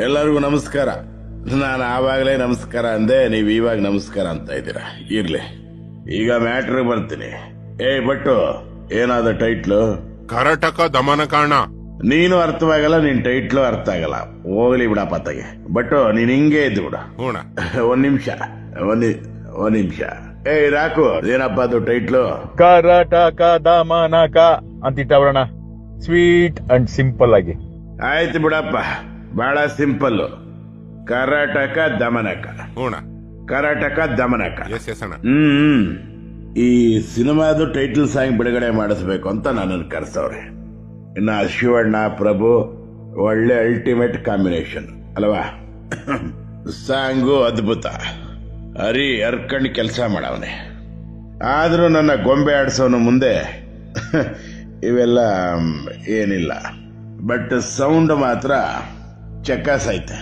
ಎಲ್ಲರಿಗೂ ನಮಸ್ಕಾರ. ನಾನು ಆವಾಗಲೇ ನಮಸ್ಕಾರ ಅಂದೆ, ನೀವು ಇವಾಗ ನಮಸ್ಕಾರ ಅಂತ ಇದ್ದೀರಾ. ಇರ್ಲಿ, ಈಗ ಮ್ಯಾಟ್ರ್ ಬರ್ತೀನಿ. ಬಟ್ಟು ಏನಾದ ಟೈಟ್ಲು? ಕರಟಕ ದಮನಕಾಂಡ. ನೀನು ಅರ್ಥವಾಗಲ್ಲ, ನಿನ್ ಟೈಟ್ಲು ಅರ್ಥ ಆಗಲ್ಲ. ಹೋಗ್ಲಿ ಬಿಡಪ್ಪ ತಗೆ. ಬಟ್ಟು ನೀನ್ ಹಿಂಗೆ ಇದ್ದು ಬಿಡ. ಒಂದ್ ನಿಮಿಷ. ರಾಕು, ಏನಪ್ಪ ಅದು ಟೈಟ್ಲು? ಕರಟಕ ದಮನಕ ಅಂತಿಟ್ಟವರಣ. ಸ್ವೀಟ್ ಅಂಡ್ ಸಿಂಪಲ್ ಆಗಿ. ಆಯ್ತು ಬಿಡಪ್ಪ, ಬಹಳ ಸಿಂಪಲ್. ಕರ್ನಾಟಕ ದಮನಕ. ಕರ್ನಾಟಕ ದಮನಕ. ಈ ಸಿನಿಮಾದು ಟೈಟಲ್ ಸಾಂಗ್ ಬಿಡುಗಡೆ ಮಾಡಿಸ್ಬೇಕು ಅಂತ ನನ್ನನ್ನು ಕರೆಸವ್ರೆ. ಇನ್ನ ಶಿವಣ್ಣ ಪ್ರಭು ಒಳ್ಳೆ ಅಲ್ಟಿಮೇಟ್ ಕಾಂಬಿನೇಷನ್ ಅಲ್ವಾ? ಸಾಂಗು ಅದ್ಭುತ. ಹರಿ ಹರ್ಕಂಡ್ ಕೆಲಸ ಮಾಡವನೆ. ಆದ್ರೂ ನನ್ನ ಗೊಂಬೆ ಆಡ್ಸೋನು ಮುಂದೆ ಇವೆಲ್ಲ ಏನಿಲ್ಲ. ಬಟ್ ಸೌಂಡ್ ಮಾತ್ರ ಚಕ್ಕಾಸ್ ಐತೆ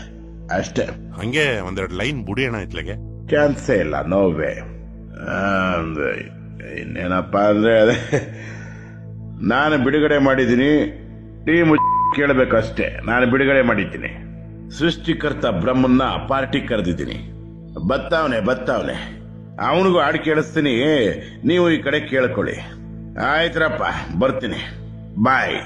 ಅಷ್ಟೇ. ಹಂಗೆ ಒಂದೆರಡು ಲೈನ್ ಬುಡಿಯೋಣ ಇತ್ಲೆಗೆ. ಚಾನ್ಸೇ ಇಲ್ಲ, ನೋವೇ. ಇನ್ನೇನಪ್ಪ ಅಂದ್ರೆ ಅದೇ, ನಾನು ಬಿಡುಗಡೆ ಮಾಡಿದ್ದೀನಿ, ಟೀಮ್ ಕೇಳಬೇಕಷ್ಟೇ. ನಾನು ಬಿಡುಗಡೆ ಮಾಡಿದ್ದೀನಿ. ಸೃಷ್ಟಿಕರ್ತ ಬ್ರಹ್ಮನ್ನ ಪಾರ್ಟಿ ಕರೆದಿದ್ದೀನಿ. ಬತ್ತಾವನೆ ಅವನಿಗೂ ಹಾಡು ಕೇಳಿಸ್ತೀನಿ, ನೀವು ಈ ಕಡೆ ಕೇಳ್ಕೊಳ್ಳಿ. ಆಯ್ತ್ರಪ್ಪ, ಬರ್ತೀನಿ. ಬಾಯ್.